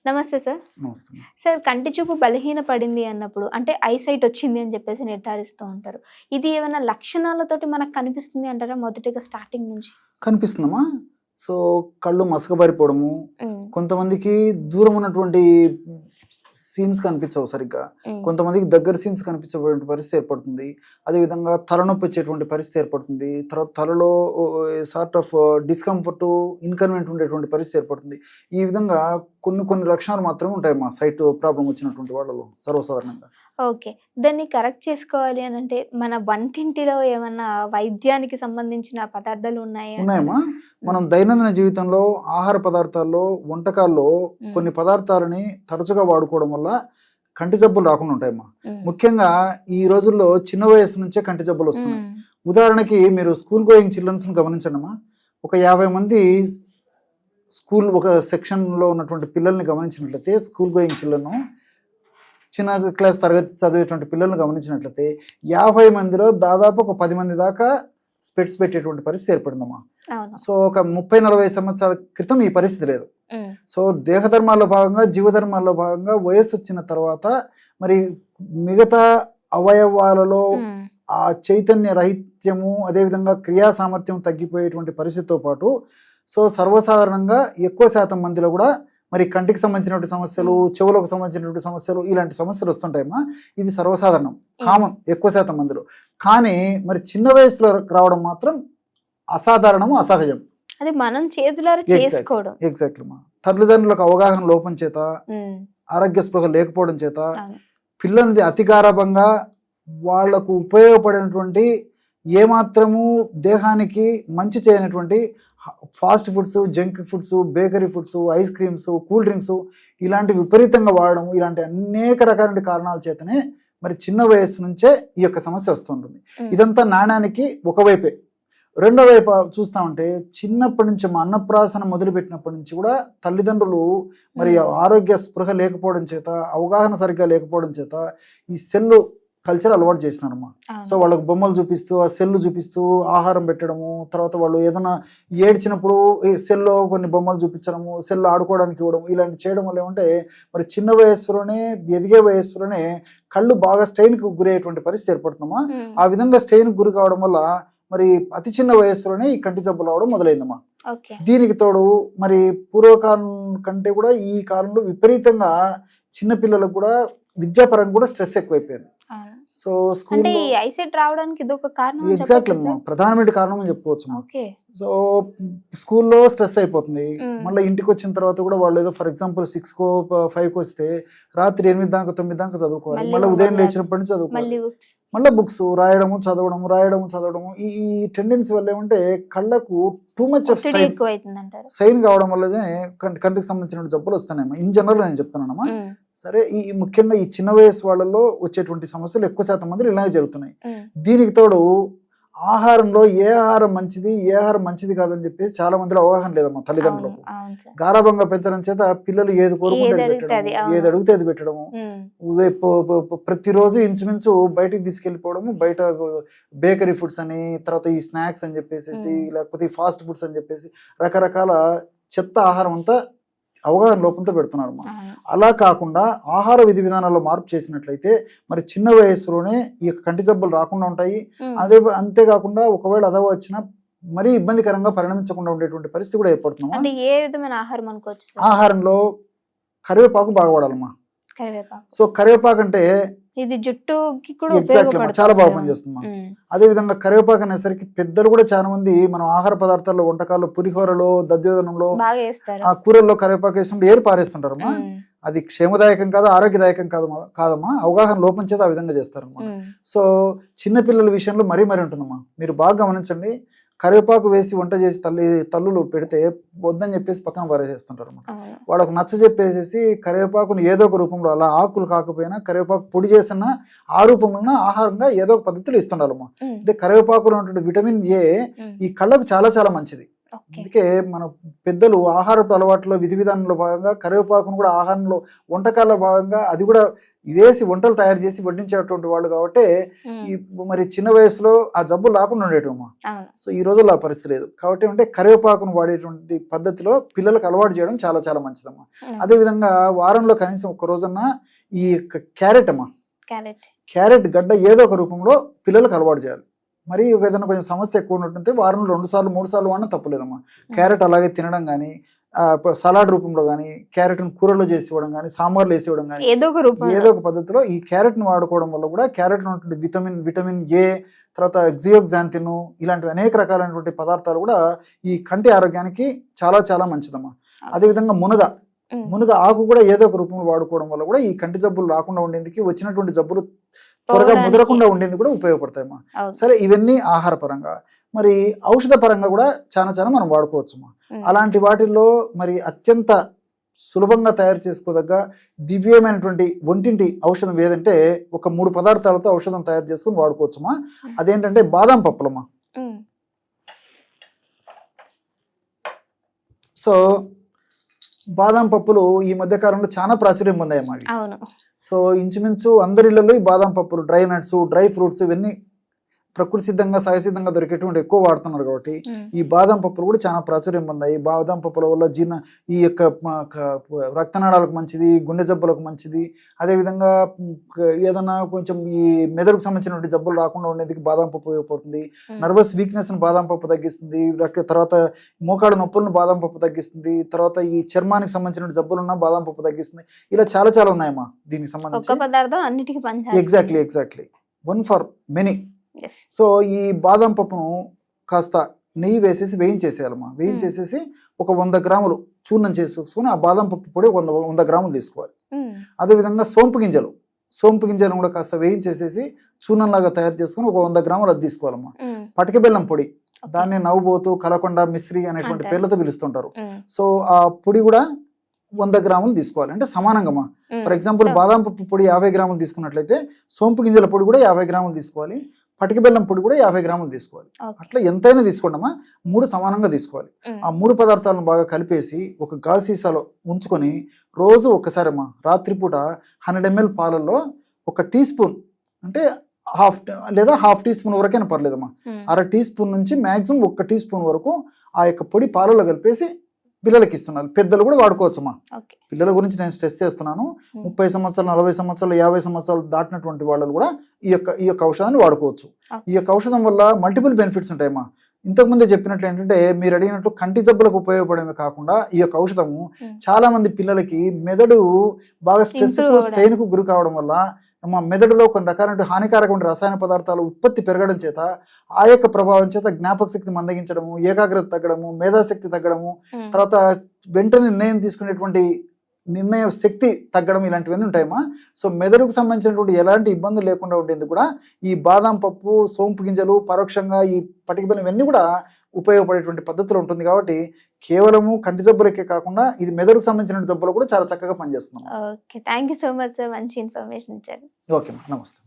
నమస్తే సార్. నమస్తే. సార్ కంటి చూపు బలహీనపడింది అన్నప్పుడు అంటే ఐసైట్ వచ్చింది అని చెప్పేసి నిర్ధారిస్తూ ఉంటారు. ఇది ఏమైనా లక్షణాలతోటి మనకు కనిపిస్తుంది అంటారా మొదటిగా స్టార్టింగ్ నుంచి? కనిపిస్తుందమ్మా. సో కళ్ళు మసకబారిపోవడము, హ్మ్. కొంతమందికి దూరం ఉన్నటువంటి సీన్స్ కనిపించవు సరిగ్గా, హ్మ్. కొంతమందికి దగ్గర సీన్స్ కనిపించేటువంటి పరిస్థితి ఏర్పడుతుంది. అదేవిధంగా తలనొప్పి వచ్చేటువంటి పరిస్థితి ఏర్పడుతుంది. తర్వాత తలలో సార్ట్ ఆఫ్ డిస్కంఫర్ట్, ఇన్కన్వీనియంట్ ఉండేటువంటి పరిస్థితి ఏర్పడుతుంది. ఈ విధంగా కొన్ని లక్షణాలు మాత్రమే ఉంటాయమ్మా సైట్ ప్రాబ్లం వచ్చినటువంటి వాళ్ళలో సర్వసాధారణంగా. ఓకే. దాన్ని కరెక్ట్ చేసుకోవాలి అని అంటే మన వంటింటిలో ఏమన్నా వైద్యానికి సంబంధించిన పదార్థాలు ఉన్నాయా? ఉన్నాయమ్మా. మనం దైనందిన జీవితంలో ఆహార పదార్థాల్లో, వంటకాల్లో కొన్ని పదార్థాలని తరచుగా వాడుకోవడం వల్ల కంటి జబ్బులు రాకుండా ఉంటాయమ్మా. ముఖ్యంగా ఈ రోజుల్లో చిన్న వయసు నుంచే కంటి జబ్బులు వస్తున్నాయి. ఉదాహరణకి మీరు స్కూల్ గోయింగ్ చిల్డ్రన్స్ గమనించండి అమ్మా. ఒక 50 మంది స్కూల్ ఒక సెక్షన్లో ఉన్నటువంటి పిల్లల్ని గమనించినట్లయితే, స్కూల్ గోయింగ్ చిల్డ్రన్ చిన్న క్లాస్ తరగతి చదివేటువంటి పిల్లల్ని గమనించినట్లయితే 50 మందిలో దాదాపు ఒక 10 మంది దాకా స్పెట్స్ పెట్టేటువంటి పరిస్థితి ఏర్పడిందమ్మా. సో ఒక 30-40 సంవత్సరాల క్రితం ఈ పరిస్థితి లేదు. సో దేహధర్మాల్లో భాగంగా, జీవధర్మాల్లో భాగంగా వయస్సు వచ్చిన తర్వాత మరి మిగతా అవయవాలలో ఆ చైతన్య రహిత్యము, అదేవిధంగా క్రియా సామర్థ్యం తగ్గిపోయేటువంటి పరిస్థితితో పాటు సో సర్వసాధారణంగా ఎక్కువ శాతం మందిలో కూడా మరి కంటికి సంబంధించినటువంటి సమస్యలు, చెవులకు సంబంధించినటువంటి సమస్యలు, ఇలాంటి సమస్యలు వస్తుంటాయమ్మా. ఇది సర్వసాధారణం, కామన్ ఎక్కువ శాతం మందిలో. కానీ మరి చిన్న వయసులో రావడం మాత్రం అసాధారణము, అసహజం. అది మనం చేతులారా చేసుకోవడం. ఎగ్జాక్ట్లీ మా తల్లిదండ్రులకు అవగాహన లోపం చేత, ఆరోగ్య స్పృహ లేకపోవడం చేత పిల్లల్ని అతి గారాభంగా వాళ్లకు ఉపయోగపడినటువంటి ఏమాత్రము దేహానికి మంచి చేయనటువంటి fast foods, junk foods, bakery foods, ice creams, cool drinks ఇలాంటి విపరీతంగా వాడడం, ఇలాంటి అనేక రకాల కారణాల చేతనే మరి చిన్న వయస్సు నుంచే ఈ యొక్క సమస్య వస్తుంటుంది. ఇదంతా నాణానికి ఒకవైపే. రెండో వైపు చూస్తా ఉంటే చిన్నప్పటి నుంచి అన్నప్రాసన మొదలుపెట్టినప్పటి నుంచి కూడా తల్లిదండ్రులు మరి ఆరోగ్య స్పృహ లేకపోవడం చేత, అవగాహన సరిగ్గా లేకపోవడం చేత ఈ సెల్లు కల్చర్ అలవాటు చేసినారమ్మా. సో వాళ్ళకు బొమ్మలు చూపిస్తూ, ఆ సెల్లు చూపిస్తూ ఆహారం పెట్టడము, తర్వాత వాళ్ళు ఏదైనా ఏడ్చినప్పుడు సెల్లో కొన్ని బొమ్మలు చూపించడము, సెల్ ఆడుకోవడానికి ఇవ్వడం, ఇలాంటి చేయడం వల్ల ఏమంటే మరి చిన్న వయస్సులోనే, ఎదిగే వయస్సులోనే కళ్ళు బాగా స్ట్రెయిన్కి గురయ్యేటువంటి పరిస్థితి ఏర్పడుతుందమ్మా. ఆ విధంగా స్ట్రెయిన్కి గురి కావడం వల్ల మరి అతి చిన్న వయస్సులోనే ఈ కంటి జబ్బులు రావడం మొదలైందమ్మా. దీనికి తోడు మరి పూర్వకాలం కంటే కూడా ఈ కాలంలో విపరీతంగా చిన్న పిల్లలకు కూడా విద్యాపరంగా కూడా స్ట్రెస్ ఎక్కువైపోయింది. సో స్కూల్ రావడానికి ఇది ఒక కారణం, ఎగ్జాక్ట్లీ ప్రధానమైన కారణం అని చెప్పుకోవచ్చు. సో స్కూల్లో స్ట్రెస్ అయిపోతుంది. మళ్ళీ ఇంటికి వచ్చిన తర్వాత కూడా వాళ్ళు ఏదో ఫర్ ఎగ్జాంపుల్ 6కో 5కో వస్తే రాత్రి 8 దాకా 9 దాకా చదువుకోవాలి. మళ్ళీ ఉదయం లేచినప్పటి నుంచి చదువుకోవాలి. మళ్ళీ బుక్స్ రాయడము చదవడము ఈ టెండెన్సీ వల్ల ఏమంటే కళ్ళకు టూ మచ్ ఆఫ్ స్ట్రెయిన్ కావడం వల్లనే కంటికి సంబంధించిన జబ్బులు వస్తున్నాయి. ఇన్ జనరల్ నేను చెప్తున్నానమ్మా. సరే, ఈ ముఖ్యంగా ఈ చిన్న వయసు వాళ్ళలో వచ్చేటువంటి సమస్యలు ఎక్కువ శాతం మంది ఇలాగే జరుగుతున్నాయి. దీనికి తోడు ఆహారంలో ఏ ఆహారం మంచిది, ఏ ఆహారం మంచిది కాదని చెప్పేసి చాలా మందిలో అవగాహన లేదమ్మా. తల్లిదండ్రులకు గారాభంగా పెంచడం చేత పిల్లలు ఏది కోరుకుంటే ఏది అడిగితే అది పెట్టడము, ప్రతిరోజు ఇంచుమించు బయటికి తీసుకెళ్లిపోవడము, బయట బేకరీ ఫుడ్స్ అని, తర్వాత ఈ స్నాక్స్ అని చెప్పేసి, లేకపోతే ఈ ఫాస్ట్ ఫుడ్స్ అని చెప్పేసి రకరకాల చెత్త ఆహారం అంతా అవగాహన లోపంతో పెడుతున్నారు. అలా కాకుండా ఆహార విధి విధానాల్లో మార్పు చేసినట్లయితే మరి చిన్న వయస్సులోనే ఈ కంటి జబ్బులు రాకుండా ఉంటాయి. అంతేకాకుండా ఒకవేళ అదవ వచ్చినా మరీ ఇబ్బందికరంగా పరిణమించకుండా ఉండేటువంటి పరిస్థితి కూడా ఏర్పడుతుంది. ఏ విధమైన ఆహారం అనుకోవచ్చు? ఆహారంలో కరివేపాకు బాగా వాడాలమ్మా. సో కరివేపాకు అంటే ఇది జుట్టుకి కూడా చాలా బాగా పనిచేస్తుంది. అదే విధంగా కరివేపాకు అనేసరికి పెద్దలు కూడా చాలా మంది మనం ఆహార పదార్థాల్లో, వంటకాల్లో, పులిహోరలో, దధ్యోదనంలో, ఆ కూరల్లో కరివేపాకు వేసినప్పుడు ఏరు పారేస్తుంటారమ్మా. అది క్షేమదాయకం కాదు, ఆరోగ్యదాయకం కాదమ్మా. అవగాహన లోపం చేత ఆ విధంగా చేస్తారమ్మా. సో చిన్నపిల్లల విషయంలో మరీ ఉంటుందమ్మా. మీరు బాగా గమనించండి, కరివేపాకు వేసి వంట చేసి తల్లులు పెడితే వద్దని చెప్పేసి పక్కన పారేసేస్తుంటారు అన్నమాట. వాళ్ళకు నచ్చ చెప్పేసేసి కరివేపాకుని ఏదో ఒక రూపంలో, అలా ఆకులు కాకపోయినా కరివేపాకు పొడి చేసిన ఆ రూపంలో ఆహారంగా ఏదో ఒక పద్ధతిలో ఇస్తుండాలమ్మా. అంటే కరివేపాకులో ఉన్నటువంటి విటమిన్ ఏ ఈ కళ్ళకు చాలా చాలా మంచిది. ఓకే. అందుకే మన పెద్దలు ఆహారపు అలవాట్లో విధి విధానంలో భాగంగా కరివేపాకును కూడా ఆహారంలో వంటకాల్లో భాగంగా అది కూడా వేసి వంటలు తయారు చేసి వడ్డించేటువంటి వాళ్ళు కాబట్టి ఈ మరి చిన్న వయసులో ఆ జబ్బులు రాకుండా ఉండేటమ్మా. అవును. సో ఈ రోజుల్లో ఆ పరిస్థితి లేదు కాబట్టి అంటే కరివేపాకును వాడేటువంటి పద్ధతిలో పిల్లలకు అలవాటు చేయడం చాలా చాలా మంచిదమ్మా. అదేవిధంగా వారంలో కనీసం ఒక్క రోజన్నా ఈ క్యారెట్ అమ్మా, క్యారెట్ గడ్డ ఏదో ఒక రూపంలో పిల్లలకు అలవాటు చేయాలి. మరి ఏదైనా కొంచెం సమస్య ఎక్కువ ఉన్నట్టుంటే వారంలో 2 సార్లు 3 సార్లు వాడినా తప్పలేదమ్మా. క్యారెట్ అలాగే తినడం కానీ, సలాడ్ రూపంలో కానీ, క్యారెట్ను కూరలో చేసి ఇవ్వడం కానీ, సాంబార్లు వేసి ఇవ్వడం కానీ, ఏదో ఒక పద్ధతిలో ఈ క్యారెట్ను వాడుకోవడం వల్ల కూడా క్యారెట్ ఉన్నటువంటి విటమిన్ ఏ, తర్వాత జియోగ్జాంతిన్, ఇలాంటివి అనేక రకాలైనటువంటి పదార్థాలు కూడా ఈ కంటి ఆరోగ్యానికి చాలా చాలా మంచిదమ్మా. అదేవిధంగా మునగ ఆకు కూడా ఏదో ఒక రూపంలో వాడుకోవడం వల్ల కూడా ఈ కంటి జబ్బులు రాకుండా ఉండేందుకు, వచ్చినటువంటి జబ్బులు త్వరగా ముదరకుండా ఉండేందుకు కూడా ఉపయోగపడతాయమ్మా. సరే, ఇవన్నీ ఆహార పరంగా. మరి ఔషధ పరంగా కూడా చాలా చాలా మనం వాడుకోవచ్చమ్మా. అలాంటి వాటిల్లో మరి అత్యంత సులభంగా తయారు చేసుకోదగ్గ దివ్యమైనటువంటి ఒంటింటి ఔషధం ఏదంటే ఒక 3 పదార్థాలతో ఔషధం తయారు చేసుకుని వాడుకోవచ్చమ్మా. అదేంటంటే బాదం పప్పులమ్మా. సో బాదం పప్పులు ఈ మధ్య కాలంలో చాలా ప్రాచుర్యం పొందాయమ్మా. సో ఇంచుమించు అందరిళ్లలో ఈ బాదం పప్పులు, డ్రై నట్స్, డ్రై ఫ్రూట్స్ ఇవన్నీ ప్రకృతి సిద్ధంగా సహజసిద్ధంగా దొరికేటువంటి ఎక్కువ వాడుతున్నారు కాబట్టి ఈ బాదం పప్పులు కూడా చాలా ప్రాచుర్యం పొందాయి. బాదం పప్పుల వల్ల ఈ యొక్క రక్తనాళాలకు మంచిది, గుండె జబ్బులకు మంచిది. అదేవిధంగా ఏదైనా కొంచెం ఈ మెదడుకు సంబంధించినటువంటి జబ్బులు రాకుండా ఉండేందుకు బాదం పప్పు ఉపయోగపడుతుంది. నర్వస్ వీక్నెస్ ను బాదం పప్పు తగ్గిస్తుంది. తర్వాత మోకాళ్ళ నొప్పులను బాదం పప్పు తగ్గిస్తుంది. తర్వాత ఈ చర్మానికి సంబంధించిన జబ్బులున్న బాదం పప్పు తగ్గిస్తుంది. ఇలా చాలా చాలా ఉన్నాయమ్మా దీనికి సంబంధించి. Exactly one for many. So ఈ బాదం పప్పును కాస్త నెయ్యి వేసేసి వేయించేసేయాలమ్మా. వేయించేసేసి ఒక 100 గ్రాములు చూర్ణం చేసుకొని ఆ బాదం పప్పు పొడి 100 గ్రాములు తీసుకోవాలి. అదేవిధంగా సోంపు గింజలు కూడా కాస్త వేయించేసేసి చూర్ణంలాగా తయారు చేసుకుని ఒక 100 గ్రాములు అది తీసుకోవాలమ్మా. పటిక బెల్లం పొడి, దాన్ని నవ్వుబోతు, కలకొండ, మిశ్రి అనేటువంటి పేర్లతో పిలుస్తుంటారు. సో ఆ పొడి కూడా 100 గ్రాములు తీసుకోవాలి. అంటే సమానంగా. ఫర్ ఎగ్జాంపుల్ బాదం పప్పు పొడి 50 గ్రాములు తీసుకున్నట్లయితే సోంపు గింజల పొడి కూడా 50 గ్రాములు తీసుకోవాలి. పటిక బెల్లం పొడి కూడా 50 గ్రాములు తీసుకోవాలి. అట్లా ఎంతైనా తీసుకోండమ్మా. 3 సమానంగా తీసుకోవాలి. ఆ 3 పదార్థాలను బాగా కలిపేసి ఒక గాజు సీసాలో ఉంచుకొని రోజు ఒక్కసారి అమ్మా రాత్రిపూట 100 ml పాలల్లో 1 టీ స్పూన్, అంటే హాఫ్ టీ స్పూన్ వరకైనా పర్లేదమ్మా, 1/2 టీ స్పూన్ నుంచి మాక్సిమం 1 టీ స్పూన్ వరకు ఆ యొక్క పొడి పాలలో కలిపేసి పిల్లలకి ఇస్తున్నారు. పెద్దలు కూడా వాడుకోవచ్చమ్మా. పిల్లల గురించి నేను స్ట్రెస్ చేస్తున్నాను. 30 సంవత్సరాలు, 40 సంవత్సరాలు, 50 సంవత్సరాలు దాటినటువంటి వాళ్ళు కూడా ఈ యొక్క ఔషధాన్ని వాడుకోవచ్చు. ఈ యొక్క ఔషధం వల్ల మల్టిపుల్ బెనిఫిట్స్ ఉంటాయమ్మా. ఇంతకుముందే చెప్పినట్లు ఏంటంటే మీరు అడిగినట్టు కంటి జబ్బులకు ఉపయోగపడమే కాకుండా ఈ యొక్క ఔషధము చాలా మంది పిల్లలకి మెదడు బాగా స్ట్రెయిన్ కు గురి కావడం వల్ల మెదడులో కొన్ని రకాల హానికారకమైన రసాయన పదార్థాలు ఉత్పత్తి పెరగడం చేత ఆ యొక్క ప్రభావం చేత జ్ఞాపక శక్తి మందగించడము, ఏకాగ్రత తగ్గడము, మేధాశక్తి తగ్గడము, తర్వాత వెంటనే నిర్ణయం తీసుకునేటువంటి నిర్ణయ శక్తి తగ్గడం, ఇలాంటివన్నీ ఉంటాయమ్మా. సో మెదడుకు సంబంధించినటువంటి ఎలాంటి ఇబ్బందులు లేకుండా ఉండేందుకు కూడా ఈ బాదం పప్పు, సోంపు గింజలు, పరోక్షంగా ఈ పటిక బెల్లం ఇవన్నీ కూడా ఉపయోగపడేటువంటి పద్ధతులు ఉంటుంది. కాబట్టి కేవలము కంటి జబ్బులకే కాకుండా ఇది మెదడుకు సంబంధించిన జబ్బులు కూడా చాలా చక్కగా పనిచేస్తున్నాం. Okay, thank you so much sir, మంచి ఇన్ఫర్మేషన్ ఇచ్చారు. ఓకే, నమస్తే.